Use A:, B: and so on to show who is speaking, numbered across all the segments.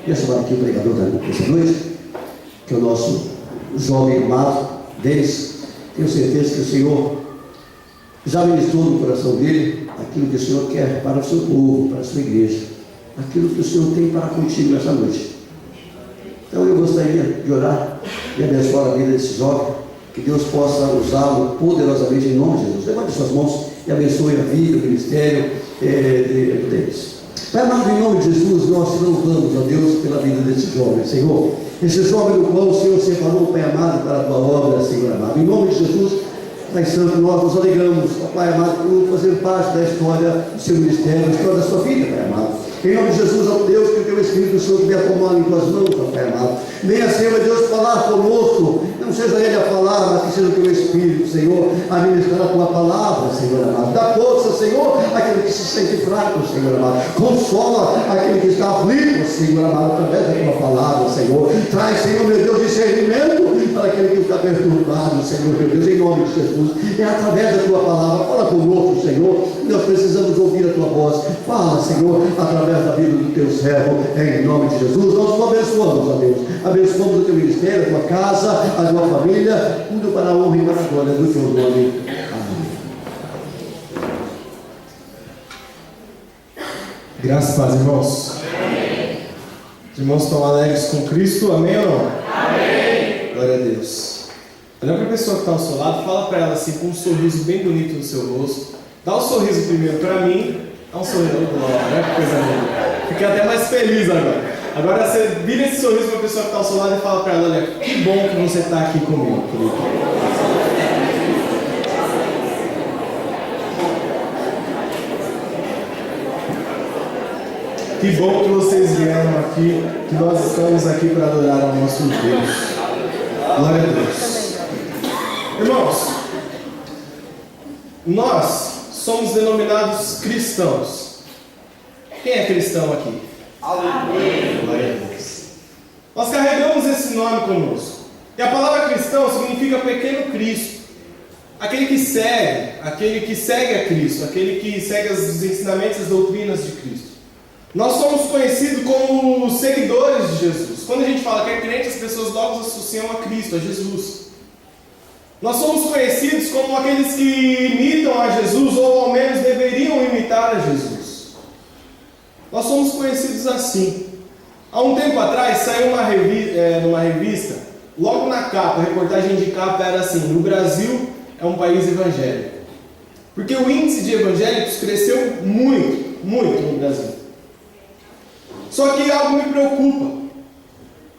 A: Queria chamar aqui o pregador dessa noite, que é o nosso jovem amado Denis. Tenho certeza que o Senhor já ministrou no coração dele aquilo que o Senhor quer para o seu povo, para a sua igreja, aquilo que o Senhor tem para contigo nessa noite. Então eu gostaria de orar e abençoar a vida desse jovem, que Deus possa usá-lo poderosamente em nome de Jesus. Levante suas mãos e abençoe a vida, o ministério deles. Pai amado, em nome de Jesus, nós te louvamos, ó Deus, pela vida desse jovem, Senhor. Esse jovem no qual o Senhor separou, Pai amado, para a tua obra, Senhor amado. Em nome de Jesus, Pai Santo, nós nos alegramos, ó Pai amado, por fazer parte da história do seu ministério, da história da sua vida, Pai amado. Em nome de Jesus, ó Deus, que o teu Espírito do Senhor venha tomar em tuas mãos, ó Pai amado. Venha, Senhor, Deus, falar conosco. Não seja ele a falar, mas que seja o teu Espírito, Senhor, a ministrar a tua palavra, Senhor amado. Dá força, Senhor, àquele que se sente fraco, Senhor amado. Consola aquele que está aflito, Senhor amado, através da tua palavra, Senhor. Traz, Senhor, meu Deus, discernimento para aquele que está perturbado, Senhor, meu Deus, em nome de Jesus. É através da tua palavra. Fala conosco, Senhor. Nós precisamos ouvir a tua voz. Fala, Senhor, através da vida do teu servo, em nome de Jesus. Nós te abençoamos, ó Deus. Abençoamos o teu ministério, a tua casa, a tua família, tudo para a honra e para a glória do teu nome. Amém.
B: Graças a Deus, irmãos. Amém. Os irmãos estão alegres com Cristo, amém ou não? Amém. Glória a Deus. Olha para a pessoa que está ao seu lado, fala para ela assim, com um sorriso bem bonito no seu rosto. Dá um sorriso primeiro para mim. Dá um sorriso, olha que coisa linda. Fiquei até mais feliz agora. Agora você vira esse sorriso para a pessoa que está ao seu lado e fala para ela, olha, que bom que você está aqui comigo, querido. Que bom que vocês vieram aqui, que nós estamos aqui para adorar ao nosso Deus. Glória a Deus. Irmãos, nós somos denominados cristãos. Quem é cristão aqui? Amém. Glória a Deus. Nós carregamos esse nome conosco. E a palavra cristão significa pequeno Cristo. Aquele que segue a Cristo, aquele que segue os ensinamentos e as doutrinas de Cristo. Nós somos conhecidos como seguidores de Jesus. Quando a gente fala que é crente, as pessoas logo associam a Cristo, a Jesus. Nós somos conhecidos como aqueles que imitam a Jesus, ou ao menos deveriam imitar a Jesus. Nós somos conhecidos assim. Há um tempo atrás saiu numa revista, logo na capa, a reportagem de capa era assim: no Brasil é um país evangélico. Porque o índice de evangélicos cresceu muito, muito no Brasil. Só que algo me preocupa,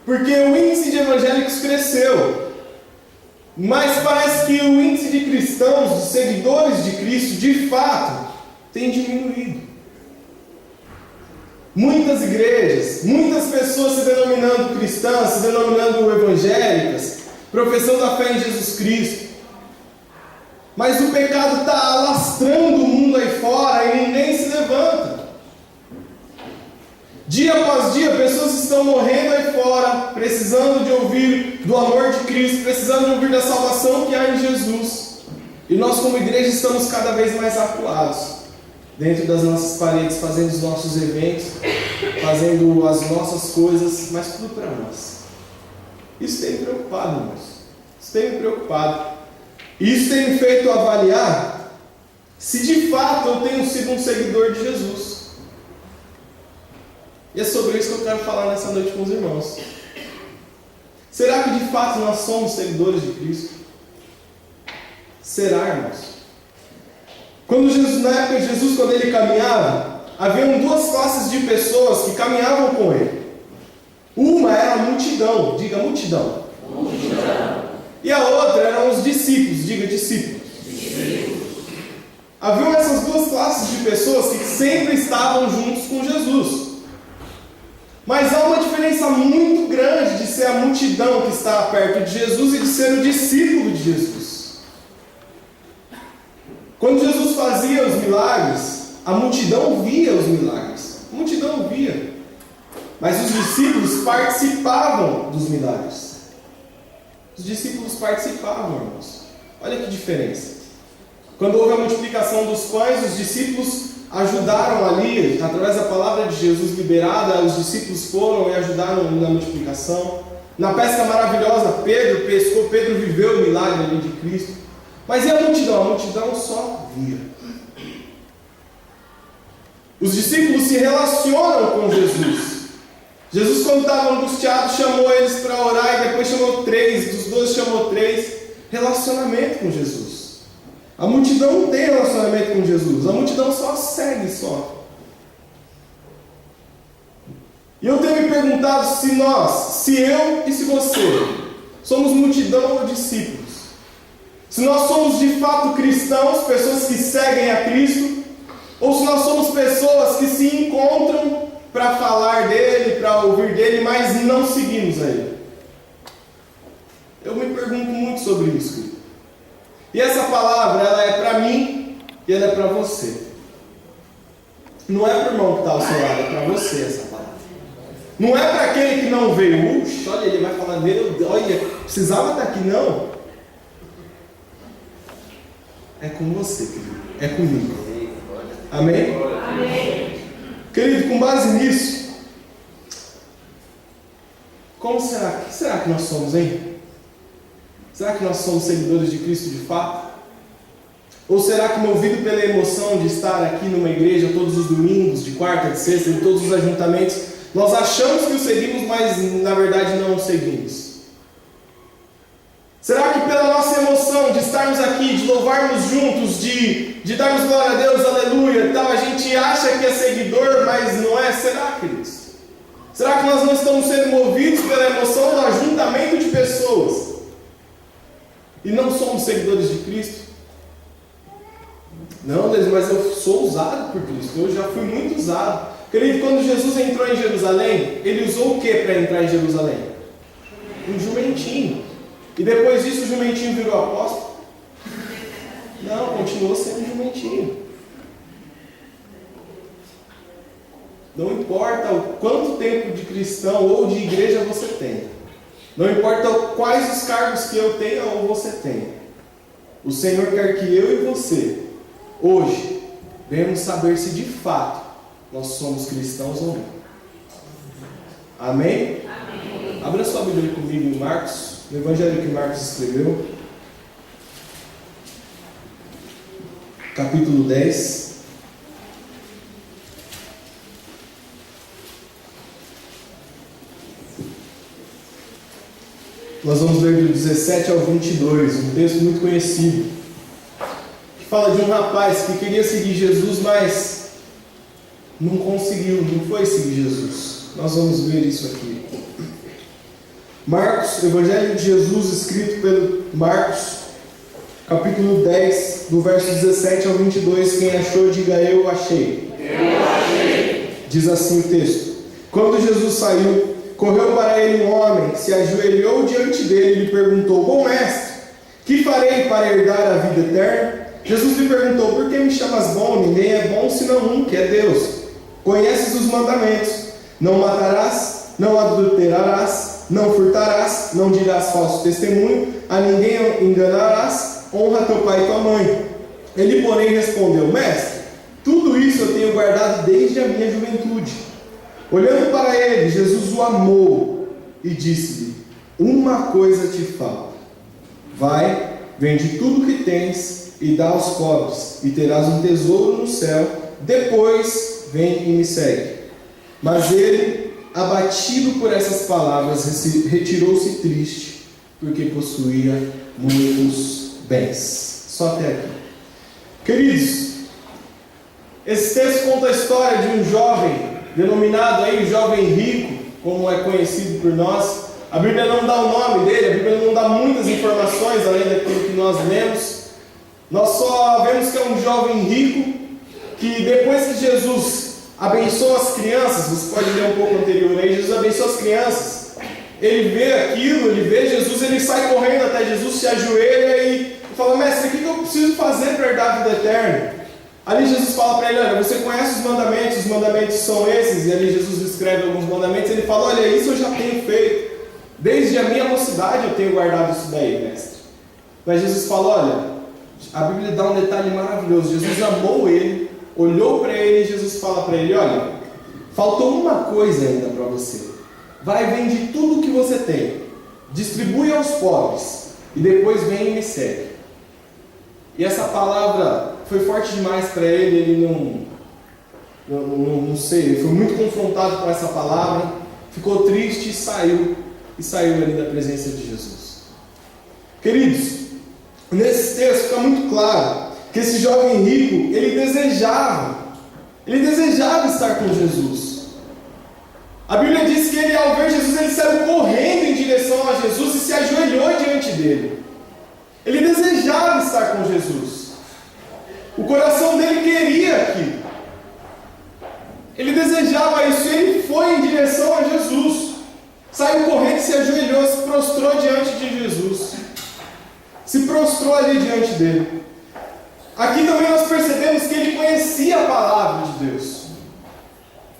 B: porque o índice de evangélicos cresceu, mas parece que o índice de cristãos, de seguidores de Cristo, de fato, tem diminuído. Muitas igrejas, muitas pessoas se denominando cristãs, se denominando evangélicas, professando a fé em Jesus Cristo. Mas o pecado está alastrando o mundo aí fora e ninguém se levanta. Dia após dia, pessoas estão morrendo aí fora, precisando de ouvir do amor de Cristo, precisando de ouvir da salvação que há em Jesus. E nós, como igreja, estamos cada vez mais acuados dentro das nossas paredes, fazendo os nossos eventos, fazendo as nossas coisas, mas tudo para nós. Isso tem me preocupado, irmãos. Isso tem me preocupado. E isso tem me feito avaliar se de fato eu tenho sido um seguidor de Jesus. E é sobre isso que eu quero falar nessa noite com os irmãos. Será que de fato nós somos seguidores de Cristo? Será, irmãos? Na época de Jesus, quando ele caminhava, haviam duas classes de pessoas que caminhavam com ele. Uma era a multidão, diga multidão. Multidão. E a outra eram os discípulos, diga discípulos. Discípulos. Haviam essas duas classes de pessoas que sempre estavam juntos com Jesus. Mas há uma diferença muito grande de ser a multidão que está perto de Jesus e de ser o discípulo de Jesus. Quando Jesus fazia os milagres, a multidão via os milagres. A multidão via. Mas os discípulos participavam dos milagres. Os discípulos participavam, irmãos. Olha que diferença. Quando houve a multiplicação dos pães, os discípulos ajudaram ali, através da palavra de Jesus liberada, os discípulos foram e ajudaram na multiplicação. Na pesca maravilhosa, Pedro pescou, Pedro viveu o milagre ali de Cristo. Mas e a multidão? A multidão só via. Os discípulos se relacionam com Jesus. Jesus, quando estava angustiado, chamou eles para orar e depois chamou 3, dos 12 chamou 3. Relacionamento com Jesus. A multidão não tem relacionamento com Jesus, a multidão só segue só. E eu tenho me perguntado se nós, se eu e se você, somos multidão ou discípulos. Se nós somos de fato cristãos, pessoas que seguem a Cristo, ou se nós somos pessoas que se encontram para falar dele, para ouvir dele, mas não seguimos a ele. Eu me pergunto muito sobre isso, querido. E essa palavra, ela é para mim e ela é para você. Não é para o irmão que está ao seu lado, é para você essa palavra. Não é para aquele que não veio. Olha, ele vai falar dele, olha, precisava estar aqui, não. É com você, querido. É comigo. Amém? Amém. Querido, com base nisso, como será? O que será que nós somos, hein? Será que nós somos seguidores de Cristo de fato? Ou será que, movido pela emoção de estar aqui numa igreja todos os domingos, de quarta, de sexta, em todos os ajuntamentos, nós achamos que o seguimos, mas na verdade não o seguimos? Será que pela nossa emoção de estarmos aqui, de louvarmos juntos, de darmos glória a Deus, aleluia, tal, a gente acha que é seguidor, mas não é? Será, queridos? Será que nós não estamos sendo movidos pela emoção do ajuntamento de pessoas? E não somos seguidores de Cristo? Não, Deus, mas eu sou usado por Cristo. Eu já fui muito usado. Querido, quando Jesus entrou em Jerusalém, ele usou o que para entrar em Jerusalém? Um jumentinho. E depois disso o jumentinho virou apóstolo? Não, continuou sendo jumentinho. Não importa o quanto tempo de cristão ou de igreja você tem. Não importa quais os cargos que eu tenha ou você tenha. O Senhor quer que eu e você, hoje, venhamos saber se de fato nós somos cristãos ou não. Amém? Amém. Abra sua Bíblia comigo em Marcos, no Evangelho que Marcos escreveu. Capítulo 10. Nós vamos ler do 17 ao 22, um texto muito conhecido, que fala de um rapaz que queria seguir Jesus, mas não conseguiu, não foi seguir Jesus. Nós vamos ver isso aqui. Marcos, Evangelho de Jesus, escrito pelo Marcos, capítulo 10, do verso 17 ao 22. Quem achou, diga eu achei. Eu achei. Diz assim o texto: Quando Jesus saiu, correu para ele um homem, se ajoelhou diante dele e lhe perguntou: Bom mestre, que farei para herdar a vida eterna? Jesus lhe perguntou: Por que me chamas bom? Ninguém é bom senão um, que é Deus. Conheces os mandamentos: Não matarás, não adulterarás, não furtarás, não dirás falso testemunho, a ninguém enganarás, honra teu pai e tua mãe. Ele, porém, respondeu: Mestre, tudo isso eu tenho guardado desde a minha juventude. Olhando para ele, Jesus o amou e disse-lhe: Uma coisa te falta. Vai, vende tudo que tens e dá aos pobres, e terás um tesouro no céu. Depois vem e me segue. Mas ele, abatido por essas palavras, retirou-se triste, porque possuía muitos bens. Só até aqui. Queridos, esse texto conta a história de um jovem, denominado aí jovem rico, como é conhecido por nós. A Bíblia não dá o nome dele, a Bíblia não dá muitas informações além daquilo que nós lemos. Nós só vemos que é um jovem rico, que depois que Jesus abençoa as crianças, você pode ler um pouco anterior aí, Jesus abençoa as crianças, ele vê aquilo, ele vê Jesus, ele sai correndo até Jesus, se ajoelha e fala: Mestre, o que eu preciso fazer para herdar a vida eterna? Ali Jesus fala para ele: olha, você conhece os mandamentos são esses. E ali Jesus escreve alguns mandamentos, ele fala: olha, isso eu já tenho feito, desde a minha mocidade eu tenho guardado isso daí, mestre. Mas Jesus fala: olha, a Bíblia dá um detalhe maravilhoso, Jesus amou ele olhou para ele e Jesus fala para ele: olha, faltou uma coisa ainda para você. Vai, vende tudo o que você tem, distribui aos pobres e depois vem e me segue. E essa palavra foi forte demais para ele, ele não sei, ele foi muito confrontado com essa palavra, ficou triste e saiu ali da presença de Jesus. Queridos, nesse texto fica muito claro que esse jovem rico, ele desejava estar com Jesus. A Bíblia diz que ele, ao ver Jesus, ele saiu correndo em direção a Jesus e se ajoelhou diante dele. Ele desejava estar com Jesus. O coração dele queria aquilo. Ele desejava isso e ele foi em direção a Jesus. Saiu correndo, se ajoelhou, se prostrou diante de Jesus. Se prostrou ali diante dele. Aqui também nós percebemos que ele conhecia a palavra de Deus.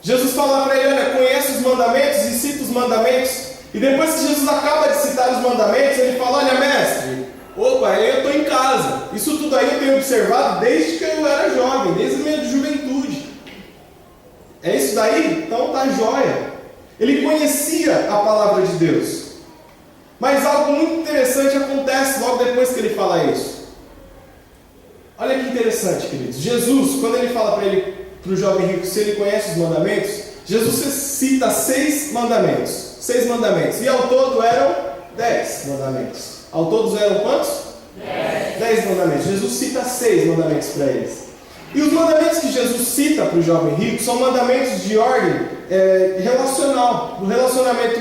B: Jesus fala para ele: olha, conhece os mandamentos, e cita os mandamentos. E depois que Jesus acaba de citar os mandamentos, ele fala: olha, mestre, opa, eu estou em casa. Isso tudo aí eu tenho observado desde que eu era jovem, desde a minha juventude. É isso daí? Então tá jóia. Ele conhecia a palavra de Deus. Mas algo muito interessante acontece logo depois que ele fala isso. Olha que interessante, queridos. Jesus, quando ele fala para o jovem rico se ele conhece os mandamentos, Jesus cita 6 mandamentos. 6 mandamentos. E ao todo eram 10 mandamentos. Ao todo eram quantos? 10 mandamentos. Jesus cita 6 mandamentos para eles. E os mandamentos que Jesus cita para o jovem rico são mandamentos de ordem relacional, do relacionamento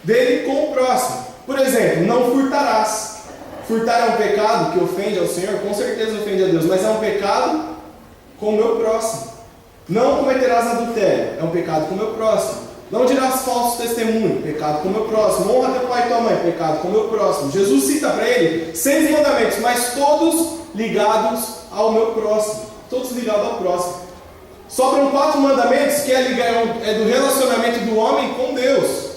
B: dele com o próximo. Por exemplo, não furtarás. Furtar é um pecado que ofende ao Senhor? Com certeza ofende a Deus, mas é um pecado com o meu próximo. Não cometerás adultério, é um pecado com o meu próximo. Não dirás falso testemunho, pecado com o meu próximo. Honra teu pai e tua mãe, pecado com o meu próximo. Jesus cita para ele 6 mandamentos, mas todos ligados ao meu próximo. Todos ligados ao próximo. Sobram 4 mandamentos que é do relacionamento do homem com Deus.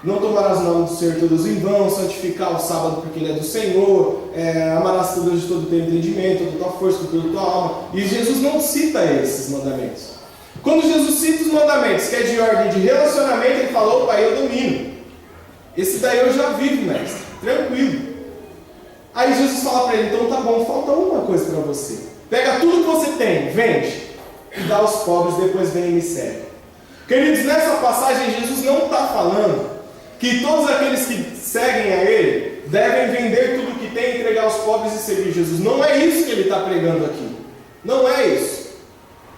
B: Não tomarás o nome do Senhor todos em vão, santificar o sábado porque ele é do Senhor, amarás a Deus de todo o teu entendimento, toda a tua força, com toda a tua alma. E Jesus não cita esses mandamentos. Quando Jesus cita os mandamentos, que é de ordem de relacionamento, ele falou: opa, eu domino. Esse daí eu já vivo, mestre, tranquilo. Aí Jesus fala para ele: então tá bom, falta uma coisa para você. Pega tudo que você tem, vende e dá aos pobres, depois vem e me segue. Queridos, nessa passagem Jesus não está falando que todos aqueles que seguem a Ele devem vender tudo que tem, entregar aos pobres e seguir Jesus. Não é isso que Ele está pregando aqui. Não é isso.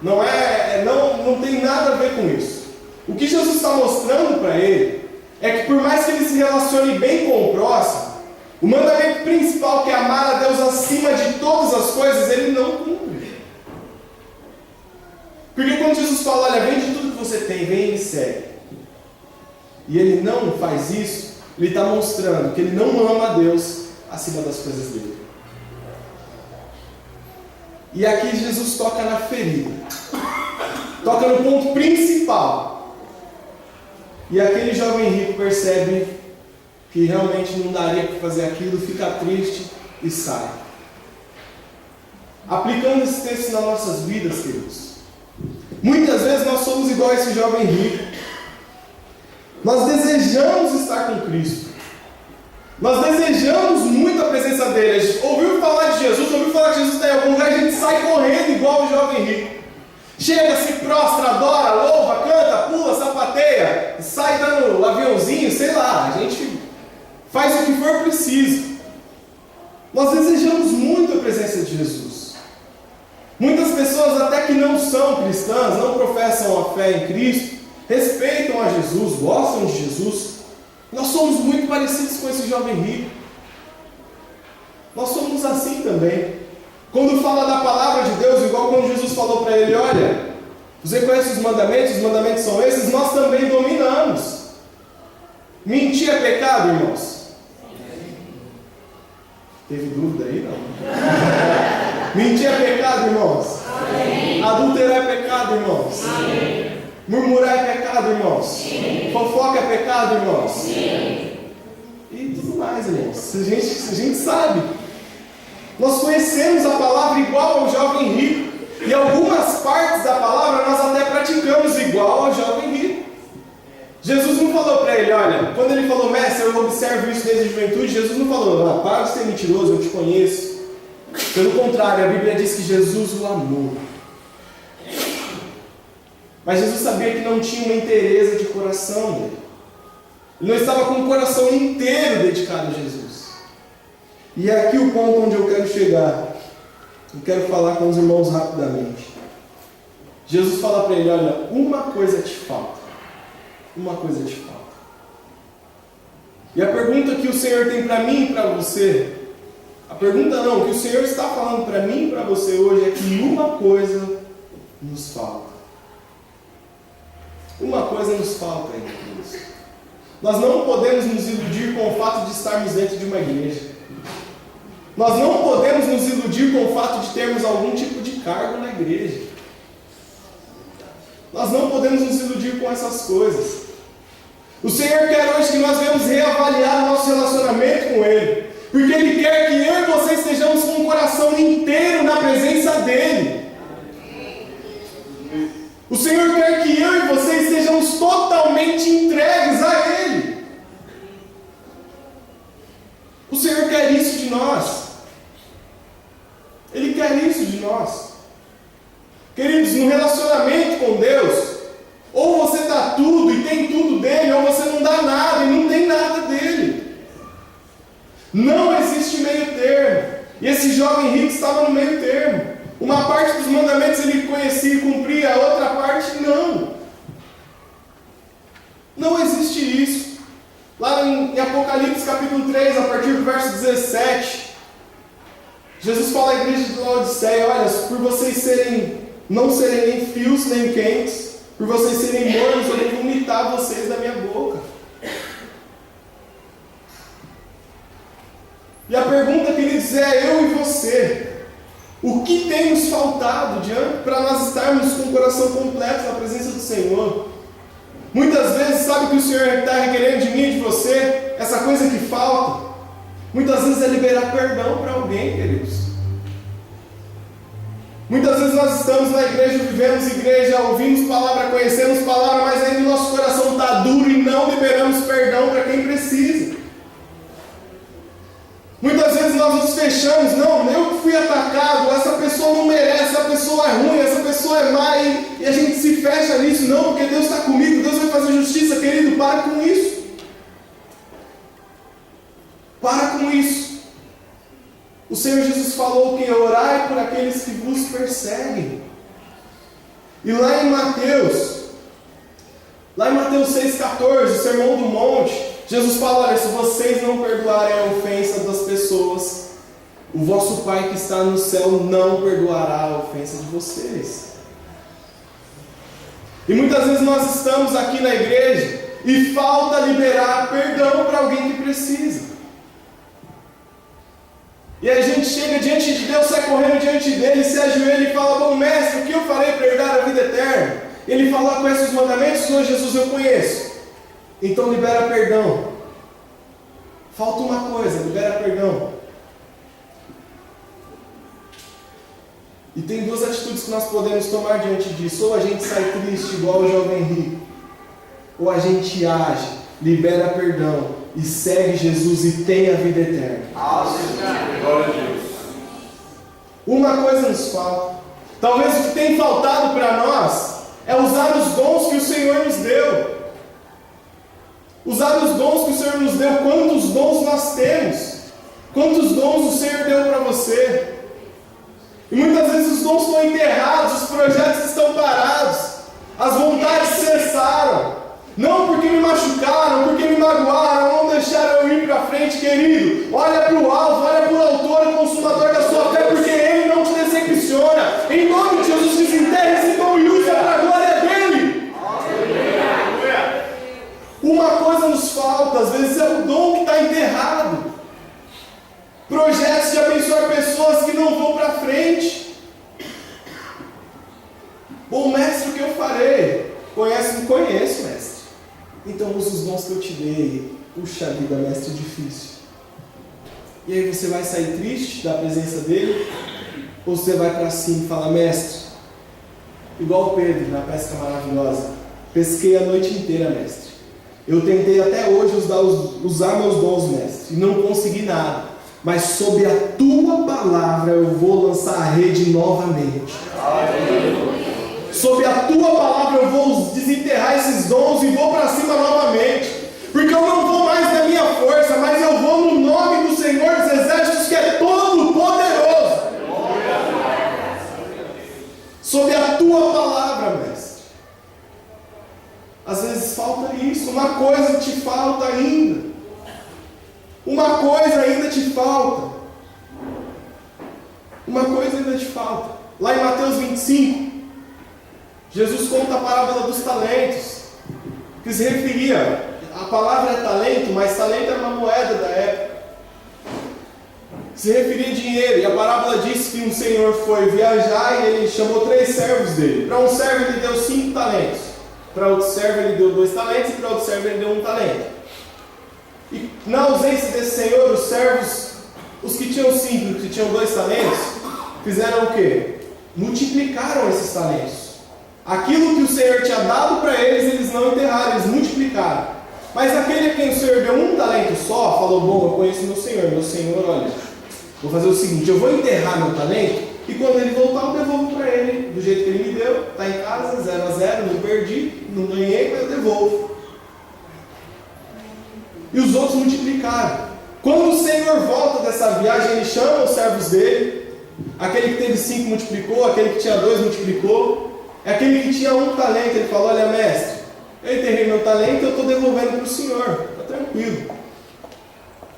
B: Não tem nada a ver com isso. O que Jesus está mostrando para ele é que por mais que ele se relacione bem com o próximo, o mandamento principal, que é amar a Deus acima de todas as coisas, ele não cumpre. Porque quando Jesus fala: olha, vende tudo que você tem, vem e me segue, e ele não faz isso, ele está mostrando que ele não ama a Deus acima das coisas dele. E aqui Jesus toca na ferida, toca no ponto principal. E aquele jovem rico percebe que realmente não daria para fazer aquilo, fica triste e sai. Aplicando esse texto nas nossas vidas, queridos, muitas vezes nós somos igual a esse jovem rico. Nós desejamos estar com Cristo. Nós desejamos muito a presença dele. A gente ouviu falar de Jesus, ouviu falar que Jesus está em algum lugar, a gente sai correndo igual o jovem rico. Chega, se prostra, adora, louva, canta, pula, sapateia, sai dando aviãozinho, sei lá. A gente faz o que for preciso. Nós desejamos muito a presença de Jesus. Muitas pessoas, até que não são cristãs, não professam a fé em Cristo, respeitam a Jesus, gostam de Jesus. Nós somos muito parecidos com esse jovem rico. Nós somos assim também. Quando fala da palavra de Deus, igual quando Jesus falou para ele: olha, você conhece os mandamentos são esses, nós também dominamos. Mentir é pecado, irmãos? Teve dúvida aí, não? Mentir é pecado, irmãos? Amém. Adulterar é pecado, irmãos? Amém. Murmurar é pecado, irmãos? Sim. Fofoca é pecado, irmãos? Sim. E tudo mais, irmãos. A gente sabe. Nós conhecemos a palavra igual ao jovem rico. E algumas partes da palavra nós até praticamos igual ao jovem rico. Jesus não falou para ele, olha, quando ele falou, mestre, eu observo isso desde a juventude, Jesus não falou, para de ser mentiroso, eu te conheço. Pelo contrário, a Bíblia diz que Jesus o amou. Mas Jesus sabia que não tinha uma inteireza de coração dele. Ele não estava com o coração inteiro dedicado a Jesus. E é aqui o ponto onde eu quero chegar. Eu quero falar com os irmãos rapidamente. Jesus fala para ele, olha, uma coisa te falta. Uma coisa te falta. E a pergunta que o Senhor tem para mim e para você, a pergunta não, que o Senhor está falando para mim e para você hoje é que uma coisa nos falta. Uma coisa nos falta ainda, queridos. Nós não podemos nos iludir com o fato de estarmos dentro de uma igreja. Nós não podemos nos iludir com o fato de termos algum tipo de cargo na igreja. Nós não podemos nos iludir com essas coisas. O Senhor quer hoje que nós venhamos reavaliar o nosso relacionamento com Ele. Porque Ele quer que eu e você estejamos com o coração inteiro na presença dEle. O Senhor quer que eu e você estejamos totalmente entregues a Ele. O Senhor quer isso de nós. Ele quer isso de nós. Queridos, no relacionamento com Deus, ou você dá tudo e tem tudo dele, ou você não dá nada e não tem nada dele. Não existe meio termo. E esse jovem rico estava no meio termo. Uma parte dos mandamentos ele conhecia e cumpria, a outra parte não. Não existe isso. Lá em Apocalipse capítulo 3, a partir do verso 17, Jesus fala à igreja de Laodiceia, olha, por vocês não serem nem frios nem quentes, por vocês serem mornos, eu vou vomitar vocês da minha boca. E a pergunta, queridos, é eu e você. O que tem nos faltado para nós estarmos com o coração completo na presença do Senhor? Muitas vezes, sabe o que o Senhor está requerendo de mim e de você? Essa coisa que falta. Muitas vezes é liberar perdão para alguém, queridos. Muitas vezes nós estamos na igreja, vivemos igreja, ouvimos palavra, conhecemos palavra, mas ainda o nosso coração está duro e não liberamos perdão para quem precisa. Muitas vezes nós nos fechamos, não, eu que fui atacado, essa pessoa não merece, essa pessoa é ruim, essa pessoa é má, e a gente se fecha nisso, não, porque Deus está comigo, Deus vai fazer justiça, querido, para com isso. Para com isso. O Senhor Jesus falou que orai por aqueles que vos perseguem. E lá em Mateus 6,14, o Sermão do Monte, Jesus fala, olha, se vocês não perdoarem a ofensa das pessoas, o vosso Pai que está no céu não perdoará a ofensa de vocês. E muitas vezes nós estamos aqui na igreja e falta liberar perdão para alguém que precisa. E aí a gente chega diante de Deus, sai correndo diante dele, se ajoelha e fala, bom mestre, o que eu farei para herdar a vida eterna? Ele fala, conhece os mandamentos? Senhor Jesus, eu conheço. Então libera perdão. Falta uma coisa, libera perdão. E tem duas atitudes que nós podemos tomar diante disso. Ou a gente sai triste igual o jovem rico, ou a gente age, libera perdão e segue Jesus e tem a vida eterna. Glória a Deus. Uma coisa nos falta. Talvez o que tem faltado para nós é usar os dons que o Senhor nos deu. Usar os dons que o Senhor nos deu. Quantos dons nós temos? Quantos dons o Senhor deu para você? E muitas vezes os dons estão enterrados, os projetos estão parados, as vontades cessaram. Não porque me machucaram, porque me magoaram, não deixaram eu ir para frente, querido. Olha para o alvo, olha para o autor e consumador da sua fé, porque Ele não te decepciona. Em nome de Jesus, desenterre esse dom e usa para a glória dEle. Uma coisa nos falta, às vezes é o dom que está enterrado. Projetos de abençoar pessoas que não vão para frente. Bom mestre, o que eu farei? Me conheço, mestre. Então usa os dons que eu te dei. Puxa vida, mestre, difícil. E aí você vai sair triste da presença dele? Ou você vai para cima e fala, mestre, igual Pedro na pesca maravilhosa. Pesquei a noite inteira, mestre. Eu tentei até hoje usar meus dons, mestre, e não consegui nada. Mas sob a tua palavra eu vou lançar a rede novamente. Sob a tua palavra eu vou desenterrar esses dons e vou para cima novamente. Porque eu não vou mais na minha força, mas eu vou no nome do Senhor dos Exércitos, que é todo poderoso. Sob a tua palavra, mestre. Às vezes falta isso, uma coisa te falta ainda. Uma coisa ainda te falta. Uma coisa ainda te falta. Lá em Mateus 25, Jesus conta a parábola dos talentos, que se referia, a palavra é talento, mas talento era uma moeda da época. Se referia a dinheiro, e a parábola diz que um senhor foi viajar e ele chamou 3 servos dele. Para um servo ele deu 5 talentos, para outro servo ele deu 2 talentos e para outro servo ele deu 1 talento. E na ausência desse senhor, os servos, os que tinham 5, os que tinham 2 talentos, fizeram o quê? Multiplicaram esses talentos. Aquilo que o Senhor tinha dado para eles, eles não enterraram, eles multiplicaram. Mas aquele a quem o Senhor deu 1 talento só, falou: bom, eu conheço meu Senhor, olha, vou fazer o seguinte, eu vou enterrar meu talento, e quando ele voltar eu devolvo para ele, do jeito que ele me deu, está em casa, 0-0, não perdi, não ganhei, mas eu devolvo. E os outros multiplicaram. Quando o Senhor volta dessa viagem, ele chama os servos dele. Aquele que teve 5 multiplicou, aquele que tinha 2 multiplicou. Aquele que tinha 1 talento, ele falou: olha, mestre, eu enterrei meu talento e eu estou devolvendo para o Senhor, está tranquilo.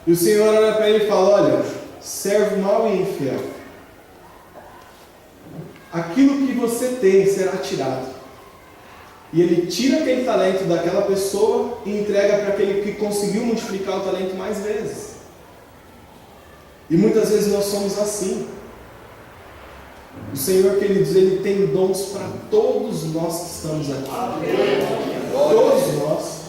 B: E o Senhor olha para ele e fala: olha, servo mau e infiel, aquilo que você tem será tirado. E ele tira aquele talento daquela pessoa e entrega para aquele que conseguiu multiplicar o talento mais vezes. E muitas vezes nós somos assim. O Senhor, queridos, Ele tem dons para todos nós que estamos aqui. Todos nós.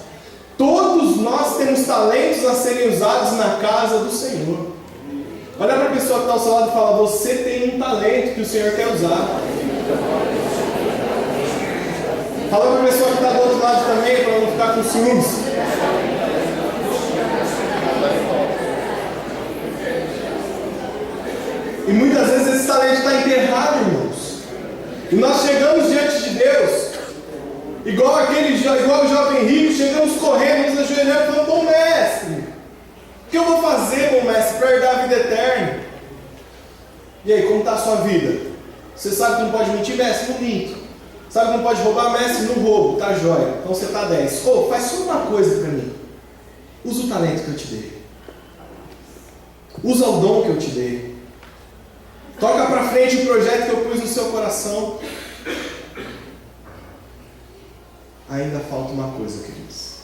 B: Todos nós temos talentos a serem usados na casa do Senhor. Olha para a pessoa que está ao seu lado e fala: você tem um talento que o Senhor quer usar. Fala para a pessoa que está do outro lado também, para não ficar com ciúmes. E muitas vezes esse talento está enterrado, irmãos. E nós chegamos diante de Deus, igual o jovem rico, chegamos correndo, nos ajoelhando e falando: bom mestre, o que eu vou fazer, bom mestre, para herdar a vida eterna? E aí, como está a sua vida? Você sabe que não pode mentir, mestre? Não minto. Sabe que não pode roubar, mestre? Não roubo, tá jóia. Então você está 10. Faz só uma coisa para mim. Usa o talento que eu te dei. Usa o dom que eu te dei. Toca para frente o projeto que eu pus no seu coração. Ainda falta uma coisa, queridos.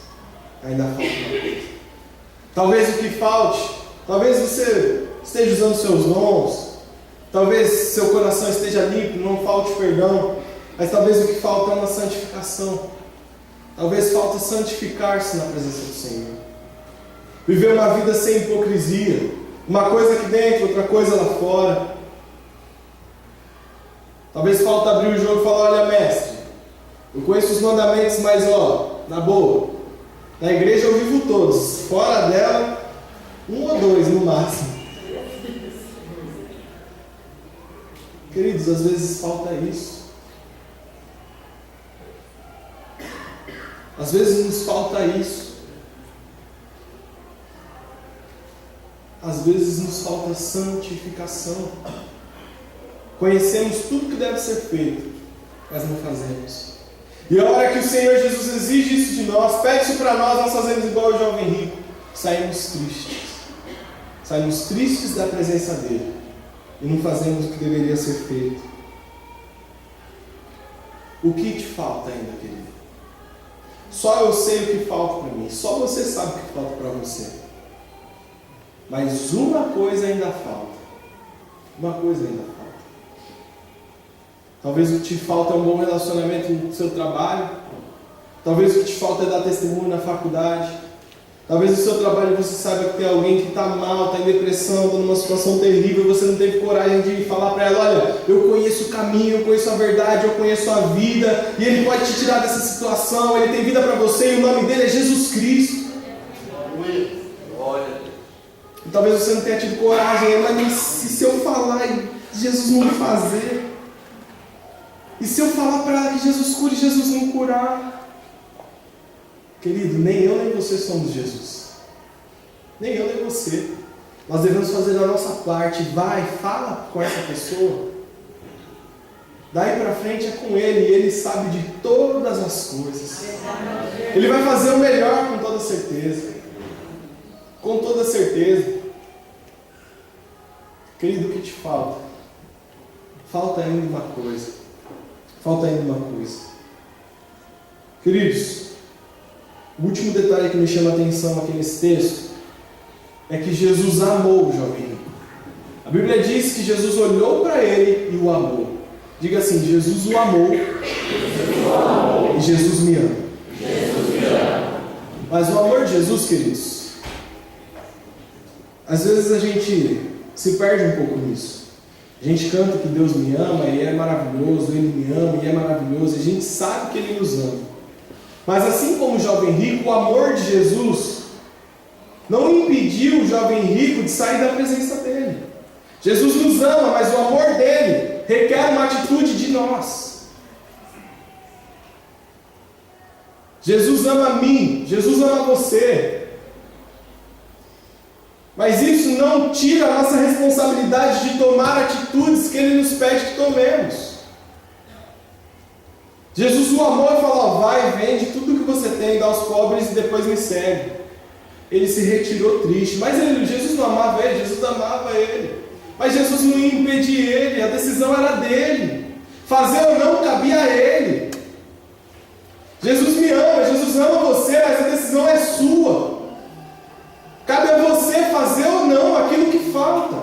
B: Ainda falta uma coisa. Talvez o que falte, talvez você esteja usando seus dons, talvez seu coração esteja limpo, não falte perdão. Mas talvez o que falta é uma santificação. Talvez falta santificar-se na presença do Senhor. Viver uma vida sem hipocrisia. Uma coisa aqui dentro, outra coisa lá fora. Talvez falta abrir o jogo e falar: olha, mestre, eu conheço os mandamentos, mas na boa, na igreja eu vivo todos. Fora dela, 1 ou 2 no máximo. Queridos, às vezes falta isso. Às vezes nos falta isso. Às vezes nos falta santificação. Conhecemos tudo que deve ser feito, mas não fazemos. E a hora que o Senhor Jesus exige isso de nós, pede isso para nós fazemos igual o jovem rico. Saímos tristes. Saímos tristes da presença dele. E não fazemos o que deveria ser feito. O que te falta ainda, querido? Só eu sei o que falta para mim. Só você sabe o que falta para você. Mas uma coisa ainda falta. Uma coisa ainda falta. Talvez o que te falta é um bom relacionamento no seu trabalho. Talvez o que te falta é dar testemunho na faculdade. Talvez no seu trabalho você saiba que tem alguém que está mal, está em depressão, está numa situação terrível, e você não teve coragem de falar para ela: olha, eu conheço o caminho, eu conheço a verdade, eu conheço a vida, e Ele pode te tirar dessa situação, Ele tem vida para você, e o nome dele é Jesus Cristo. E talvez você não tenha tido coragem, mas se eu falar e Jesus não fazer? E se eu falar para ela que Jesus cura e Jesus não curar? Querido, nem eu nem você somos Jesus. Nem eu nem você. Nós devemos fazer a nossa parte. Vai, fala com essa pessoa. Daí para frente é com Ele. E Ele sabe de todas as coisas. Ele vai fazer o melhor com toda certeza. Com toda certeza. Querido, o que te falta? Falta ainda uma coisa. Falta ainda uma coisa. Queridos, o último detalhe que me chama a atenção aqui nesse texto é que Jesus amou o jovem rico. A Bíblia diz que Jesus olhou para ele e o amou. Diga assim: Jesus o amou, e Jesus me ama. Mas o amor de Jesus, queridos, às vezes a gente se perde um pouco nisso. A gente canta que Deus me ama e é maravilhoso, Ele me ama e é maravilhoso, e a gente sabe que Ele nos ama. Mas assim como o jovem rico, o amor de Jesus não impediu o jovem rico de sair da presença dele. Jesus nos ama, mas o amor dele requer uma atitude de nós. Jesus ama a mim, Jesus ama você. Mas isso não tira a nossa responsabilidade de tomar atitudes que Ele nos pede que tomemos. Jesus o amou e falou: vai, vende tudo que você tem, dá aos pobres e depois me segue. Ele se retirou triste, mas Jesus não amava ele, Jesus amava ele. Mas Jesus não ia impedir ele, a decisão era dele. Fazer ou não cabia a ele. Jesus me ama, Jesus ama você, mas a decisão é sua. Cabe a você fazer ou não aquilo que falta.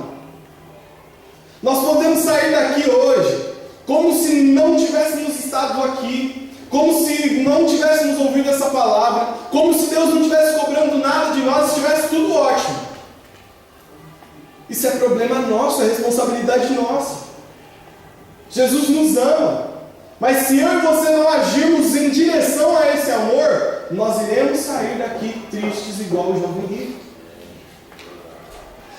B: Nós podemos sair daqui hoje como se não tivéssemos estado aqui, como se não tivéssemos ouvido essa palavra, como se Deus não estivesse cobrando nada de nós, estivesse tudo ótimo. Isso é problema nosso, é responsabilidade nossa. Jesus nos ama, mas se eu e você não agirmos em direção a esse amor, nós iremos sair daqui tristes igual o jovem rico.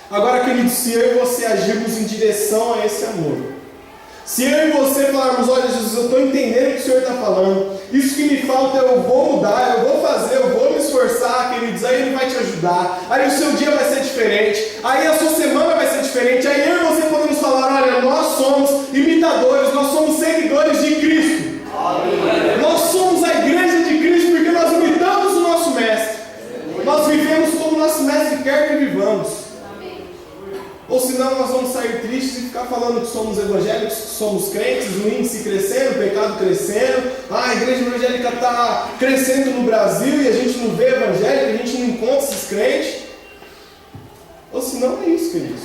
B: Agora, queridos, se eu e você agirmos em direção a esse amor, se eu e você falarmos: olha, Jesus, eu estou entendendo o que o Senhor está falando, isso que me falta eu vou mudar, eu vou fazer, eu vou me esforçar, queridos, aí Ele vai te ajudar, aí o seu dia vai ser diferente, aí a sua semana vai ser diferente, aí eu e você podemos falar: olha, nós somos imitadores, nós somos seguidores de Cristo. Amém. Nós somos a igreja de Cristo porque nós imitamos o nosso Mestre, nós vivemos como o nosso Mestre quer que vivamos. Ou senão nós vamos sair tristes e ficar falando que somos evangélicos, que somos crentes, o índice crescendo, o pecado crescendo, a igreja evangélica está crescendo no Brasil e a gente não vê evangélico, a gente não encontra esses crentes. Ou senão é isso, queridos.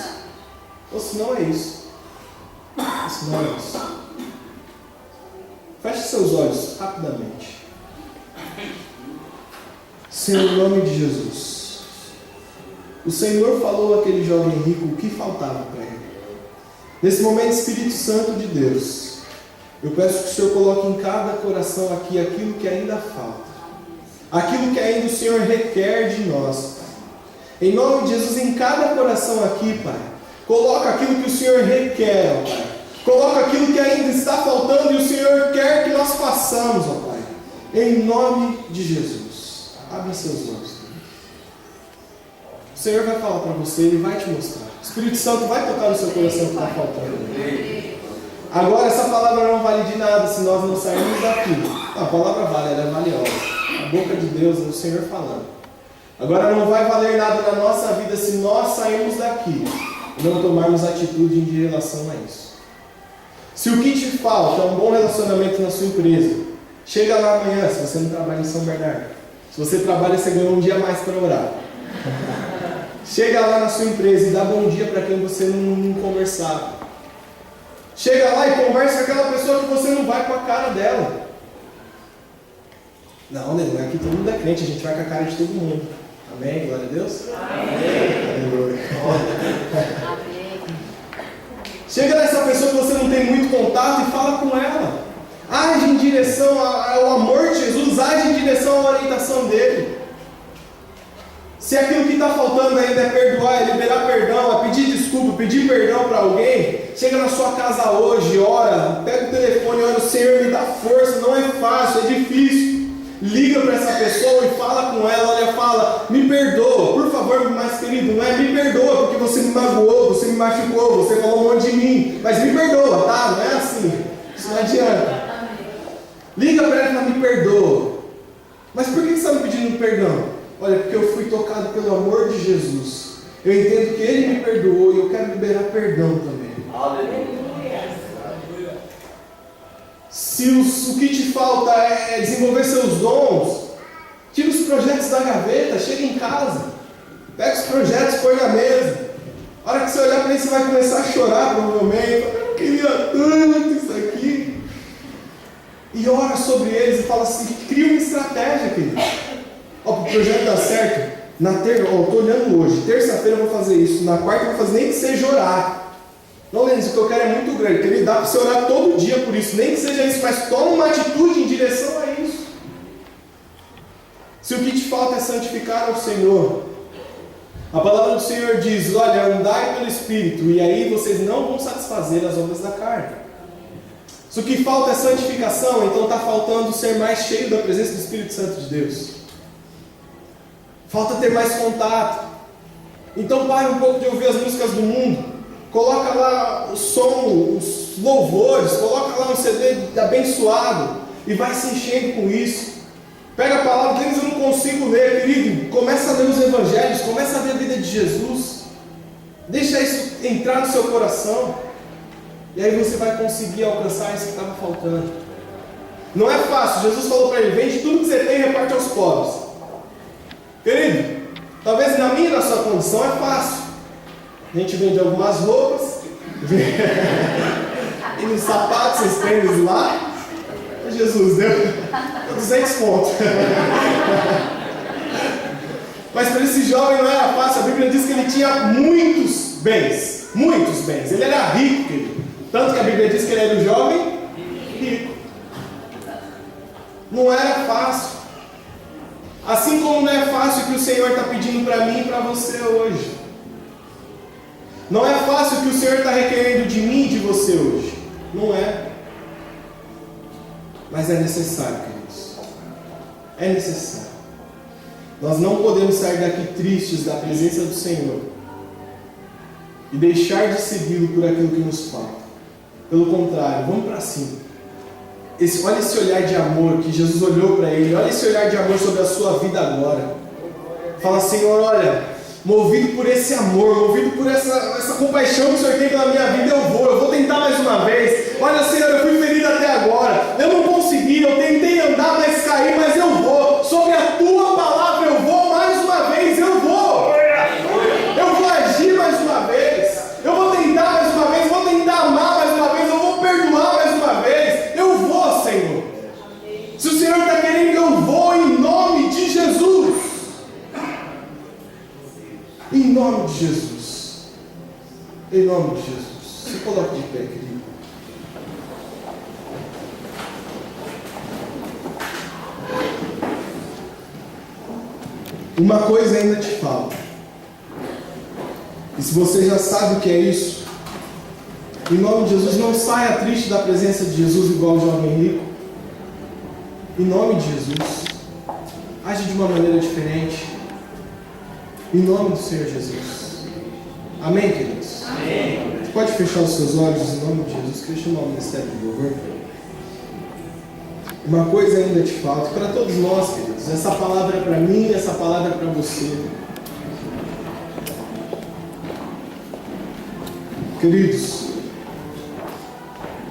B: Ou senão é isso. Ou senão é isso. Feche seus olhos rapidamente. Senhor, em nome de Jesus, o Senhor falou àquele jovem rico o que faltava para ele. Nesse momento, Espírito Santo de Deus, eu peço que o Senhor coloque em cada coração aqui aquilo que ainda falta, aquilo que ainda o Senhor requer de nós. Em nome de Jesus, em cada coração aqui, Pai, coloca aquilo que o Senhor requer, ó Pai. Coloca aquilo que ainda está faltando e o Senhor quer que nós façamos, ó Pai. Em nome de Jesus. Abre seus olhos. O Senhor vai falar para você, Ele vai te mostrar. O Espírito Santo vai tocar no seu coração o que está faltando. Agora, essa palavra não vale de nada se nós não sairmos daqui. A palavra vale, ela é valiosa. A boca de Deus é o Senhor falando. Agora, não vai valer nada na nossa vida se nós sairmos daqui e não tomarmos atitude em relação a isso. Se o que te falta é um bom relacionamento na sua empresa, chega lá amanhã, se você não trabalha em São Bernardo. Se você trabalha, você ganha um dia a mais para orar. Chega lá na sua empresa e dá bom dia para quem você não conversava. Chega lá e conversa com aquela pessoa que você não vai com a cara dela. Não, aqui todo mundo é crente, a gente vai com a cara de todo mundo. Amém? Glória a Deus?
C: Amém.
B: Chega nessa pessoa que você não tem muito contato e fala com ela. Age em direção ao amor de Jesus, age em direção à orientação dele. Se aquilo que está faltando ainda é perdoar, é liberar perdão, é pedir desculpa, pedir perdão para alguém, chega na sua casa hoje, ora, pega o telefone, ora, o Senhor me dá força, não é fácil, é difícil. Liga para essa pessoa e fala com ela, olha, fala, me perdoa, por favor, mais querido, não é me perdoa porque você me magoou, você me machucou, você falou um monte de mim, mas me perdoa, tá? Não é assim, isso não adianta. Liga para ela e fala, me perdoa. Mas por que você está me pedindo perdão? Olha, porque eu fui tocado pelo amor de Jesus. Eu entendo que Ele me perdoou e eu quero liberar perdão também.
C: Aleluia.
B: Se o que te falta é desenvolver seus dons, tira os projetos da gaveta, chega em casa, pega os projetos, põe na mesa. A hora que você olhar para ele, você vai começar a chorar provavelmente. Eu queria tanto isso aqui. E ora sobre eles e fala assim, cria uma estratégia, querido. Ó, para o projeto dar certo, eu estou olhando hoje, terça-feira eu vou fazer isso, na quarta eu vou fazer, nem que seja orar. Não, Lênin, o que eu quero é muito grande, querido, dá para você orar todo dia por isso, nem que seja isso, mas toma uma atitude em direção a isso. Se o que te falta é santificar ao Senhor, a palavra do Senhor diz, olha, andai pelo Espírito, e aí vocês não vão satisfazer as obras da carne. Se o que falta é santificação, então está faltando ser mais cheio da presença do Espírito Santo de Deus. Falta ter mais contato. Então pare um pouco de ouvir as músicas do mundo. Coloca lá o som, os louvores, coloca lá um CD abençoado e vai se enchendo com isso. Pega a palavra deles, eu não consigo ler, querido. Começa a ler os evangelhos, começa a ver a vida de Jesus. Deixa isso entrar no seu coração. E aí você vai conseguir alcançar isso que estava faltando. Não é fácil. Jesus falou para ele, vende tudo que você tem e reparte aos pobres. Querido, talvez na minha e na sua condição é fácil. A gente vende algumas roupas e nos sapatos, vocês tênis lá. Jesus, deu 200 pontos. Mas para esse jovem não era fácil. A Bíblia diz que ele tinha muitos bens. Muitos bens. Ele era rico, querido. Tanto que a Bíblia diz que ele era um jovem rico. Não era fácil. Assim como não é fácil o que o Senhor está pedindo para mim e para você hoje. Não é fácil o que o Senhor está requerendo de mim e de você hoje. Não é. Mas é necessário, queridos. É necessário. Nós não podemos sair daqui tristes da presença do Senhor e deixar de segui-lo por aquilo que nos falta. Pelo contrário, vamos para cima. Olha esse olhar de amor que Jesus olhou para ele. Olha esse olhar de amor sobre a sua vida agora. Fala, Senhor, olha, movido por esse amor, movido por essa compaixão que o Senhor tem pela minha vida, eu vou tentar mais uma vez. Olha, Senhor, eu fui ferido até agora. Eu não consegui, eu tentei andar, mas caí, mas eu vou. Sobre a tua palavra eu vou mais uma vez, eu vou. Eu vou agir mais uma vez. Eu vou tentar mais uma vez, vou tentar amar mais uma vez, eu vou perdoar mais uma vez. Eu vou, Senhor. Se o Senhor está querendo, eu vou em nome de Jesus. Em nome de Jesus. Em nome de Jesus. Se coloque de pé, querido. Uma coisa ainda te falta. E se você já sabe o que é isso, em nome de Jesus, não saia triste da presença de Jesus igual o jovem rico. Em nome de Jesus, age de uma maneira diferente. Em nome do Senhor Jesus. Amém, queridos?
C: Amém.
B: Você pode fechar os seus olhos em nome de Jesus, que eu chamo o ministério de louvor. Uma coisa ainda te falta, para todos nós, queridos. Essa palavra é para mim, essa palavra é para você. Queridos,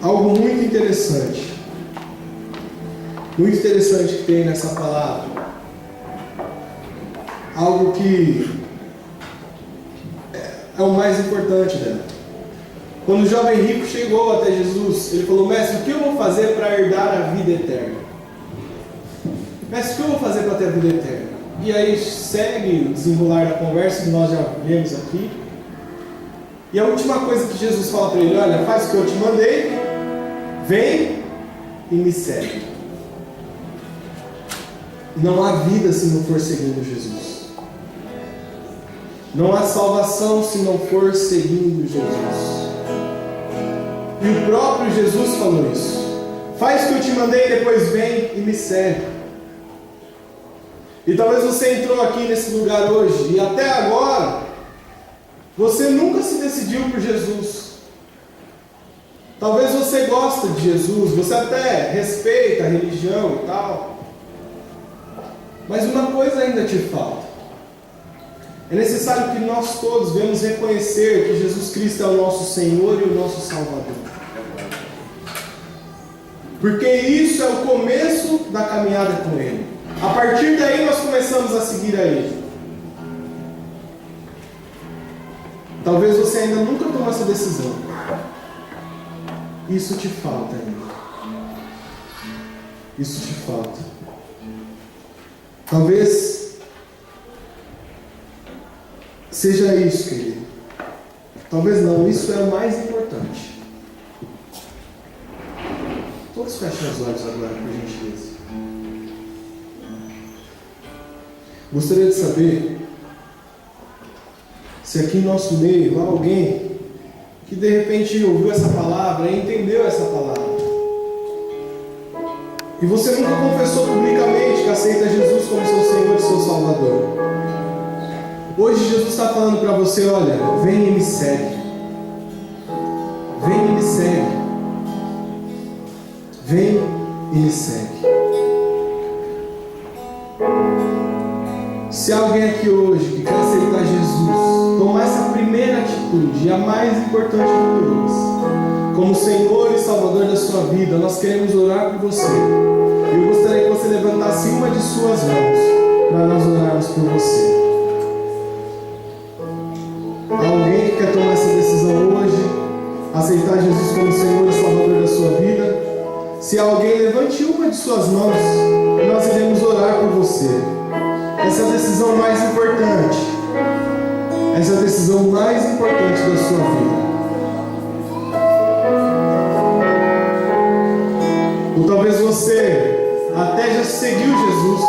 B: algo muito interessante que tem nessa palavra, algo que é o mais importante dela. Quando o jovem rico chegou até Jesus, ele falou, mestre, o que eu vou fazer para herdar a vida eterna? Mestre, o que eu vou fazer para ter a vida eterna? E aí segue o desenrolar da conversa que nós já vemos aqui. E a última coisa que Jesus fala para ele: olha, faz o que eu te mandei, vem e me segue. Não há vida se não for seguindo Jesus. Não há salvação se não for seguindo Jesus. E o próprio Jesus falou isso. Faz o que eu te mandei, depois vem e me segue. E talvez você entrou aqui nesse lugar hoje e até agora você nunca se decidiu por Jesus. Talvez você goste de Jesus, você até respeita a religião e tal. Mas uma coisa ainda te falta. É necessário que nós todos venhamos reconhecer que Jesus Cristo é o nosso Senhor e o nosso Salvador. Porque isso é o começo da caminhada com Ele. A partir daí nós começamos a seguir a Ele. Talvez você ainda nunca tomou essa decisão. Isso te falta ainda. Isso te falta. Talvez seja isso, querido. Talvez não, isso é o mais importante. Todos fechem os olhos agora, por gentileza. Gostaria de saber se aqui em nosso meio há alguém que de repente ouviu essa palavra e entendeu essa palavra. E você nunca confessou publicamente que aceita Jesus como seu Senhor e seu Salvador. Hoje Jesus está falando para você: olha, vem e me segue. Vem e me segue. Vem e me segue. Se há alguém aqui hoje que quer aceitar Jesus, tomar essa primeira atitude, e a mais importante de todas, como Senhor e Salvador da sua vida, nós queremos orar por você. Eu gostaria que você levantasse uma de suas mãos para nós orarmos por você. Há alguém que quer tomar essa decisão hoje, aceitar Jesus como Senhor e Salvador da sua vida? Se há alguém, levante uma de suas mãos e nós iremos orar por você. Essa é a decisão mais importante. Essa é a decisão mais importante da sua vida. Ou talvez você até já seguiu Jesus.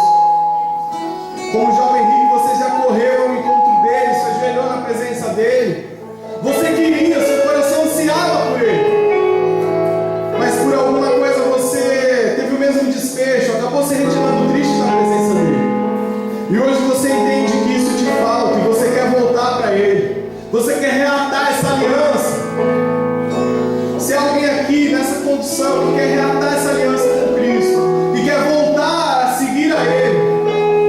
B: Como jovem rico, você já correu ao encontro dele, se ajoelhou na presença dele. Você queria, seu coração ansiava por ele. Mas por alguma coisa você teve o mesmo desfecho, acabou se retirando triste na presença dele. E hoje você entende que isso te falta e você quer voltar para Ele. Você quer reatar essa aliança. Se há alguém aqui nessa condição que quer reatar essa aliança com Cristo e quer voltar a seguir a Ele,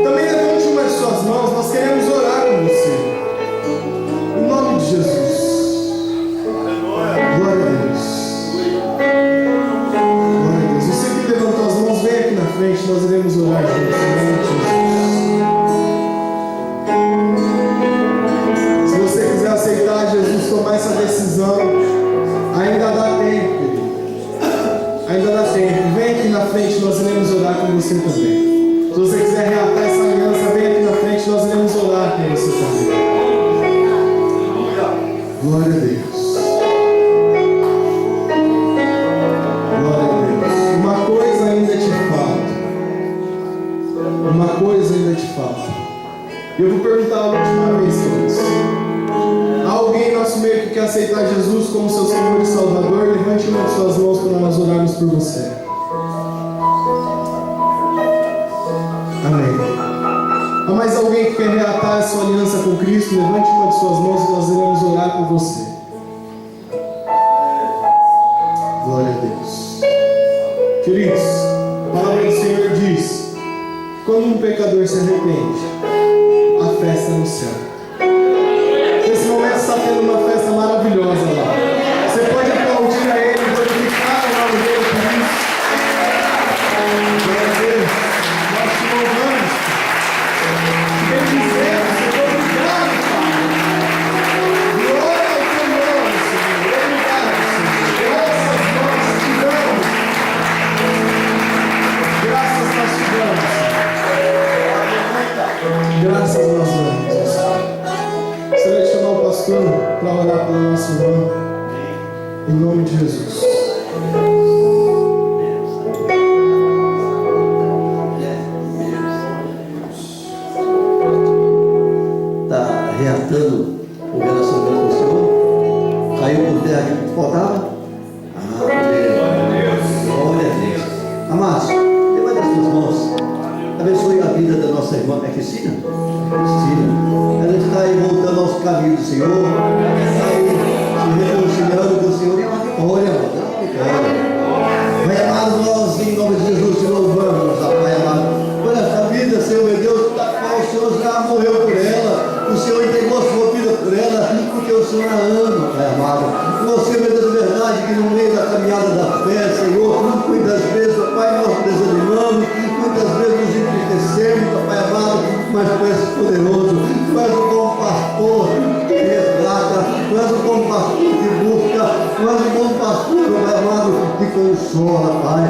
B: também levante uma de suas mãos. Nós queremos orar com você. Em nome de Jesus. Glória a Deus. Glória a Deus. Você que levantou as mãos, vem aqui na frente. Nós iremos orar juntos. Em nome de Jesus. Aceitar Jesus, tomar essa decisão, ainda dá tempo, querido. Ainda dá tempo. Vem aqui na frente, nós iremos orar com você também. Se você quiser reatar essa aliança, vem aqui na frente, nós iremos orar com você também. Glória a Deus. Glória a Deus. Uma coisa ainda te falta. Uma coisa ainda te falta. Eu vou perguntar a última vez, queridos. Alguém em nosso meio que quer aceitar Jesus como seu Senhor e Salvador, levante uma de suas mãos para nós orarmos por você. Amém. Há mais alguém que quer reatar a sua aliança com Cristo? Levante uma de suas mãos e nós iremos orar por você. Glória a Deus. Queridos, a palavra do Senhor diz: quando um pecador se arrepende, a festa no céu. Nesse momento está tendo uma festa maravilhosa lá. Você pode aplaudir a Ele, glorificar o nome dele por isso. Glória a Deus. Nós te louvamos. Te bendizemos, Senhor. Obrigado, Pai. Glória ao teu nome, Senhor. Obrigado, Senhor. Graças nós te damos. Graças nós te damos. graças nós damos. Gostaria de chamar o pastor para orar pela nossa irmã. Em nome de Jesus.
A: Está reatando o relacionamento com o Senhor? Caiu por terra aquilo que faltava? Glória a Deus. Amados, levante as suas mãos. Abençoe a vida da nossa irmã Cristina. Ela está aí voltando aos caminhos do Senhor. Está aí se reconciliando com o Senhor. É uma vitória, amado. É uma vitória. Pai amado, nós em nome de Jesus te louvamos, Pai amado, por essa vida, Senhor meu Deus, da qual o Senhor já morreu por ela. O Senhor entregou a sua vida por ela, porque o Senhor a ama, Pai amado. Você, meu Deus, é verdade que no meio da caminhada da fé, Senhor, muitas vezes, Pai, nós desanimamos, muitas vezes nos entristecemos, Pai amado, mas Tu és poderoso, Tu és o bom pastor que resgata, Tu és o bom pastor que busca, Tu és o bom pastor, Pai amado, que consola, Pai.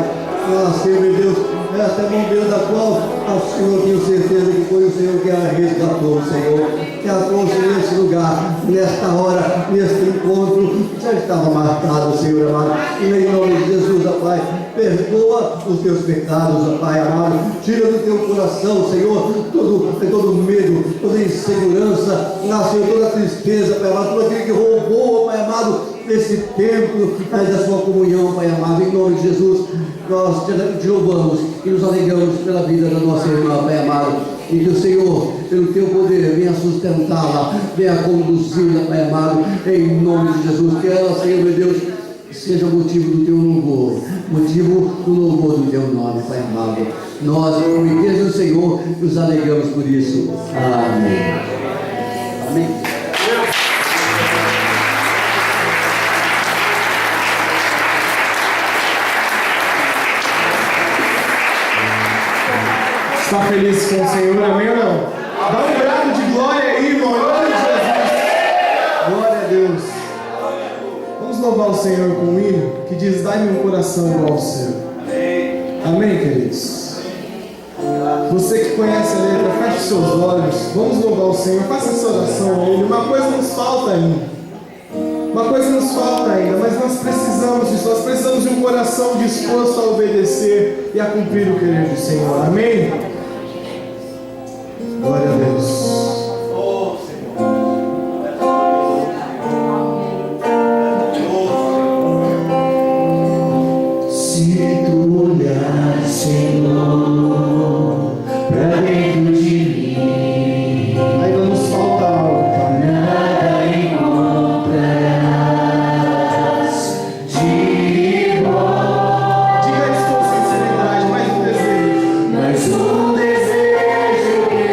A: Senhor, meu Deus, esta é a mão da qual o Senhor, tenho certeza que foi o Senhor que a resgatou, Senhor, que a trouxe nesse lugar, nesta hora, neste encontro, já estava marcado, Senhor amado, e em nome de Jesus, ó Pai, perdoa os teus pecados, ó Pai amado, tira do teu coração, Senhor, todo medo, toda insegurança, Senhor, toda tristeza, Pai amado, tudo aquilo que roubou, ó Pai amado, esse tempo da sua comunhão, Pai amado, em nome de Jesus, nós te louvamos e nos alegramos pela vida da nossa irmã, Pai amado, e que o Senhor, pelo teu poder, venha sustentá-la, venha conduzi-la, Pai amado, em nome de Jesus, que ela, Senhor, meu Deus, seja motivo do teu louvor, motivo do louvor do teu nome, Pai amado. Nós, como igreja do Senhor, nos alegramos por isso. Amém. Amém.
B: Está feliz com o Senhor, amém ou não? Dá um brado de glória aí, irmão, em nome de Jesus. Glória a Deus. Vamos louvar o Senhor com um hino que diz: dai-me um coração igual ao seu. Amém, queridos? Você que conhece a letra, feche os seus olhos. Vamos louvar o Senhor, faça essa oração a Ele. Uma coisa nos falta ainda. Uma coisa nos falta ainda, mas nós precisamos disso. Nós precisamos de um coração disposto a obedecer e a cumprir o querer do Senhor. Amém? Glória a Deus.
D: Se tu olhar, Senhor, pra dentro de mim,
B: Ainda nos falta algo, Pai.
D: nada encontrarás de bom.
B: Diga isso com sinceridade, mais um desejo.
D: Mas um desejo que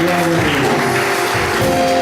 B: Glória a Deus.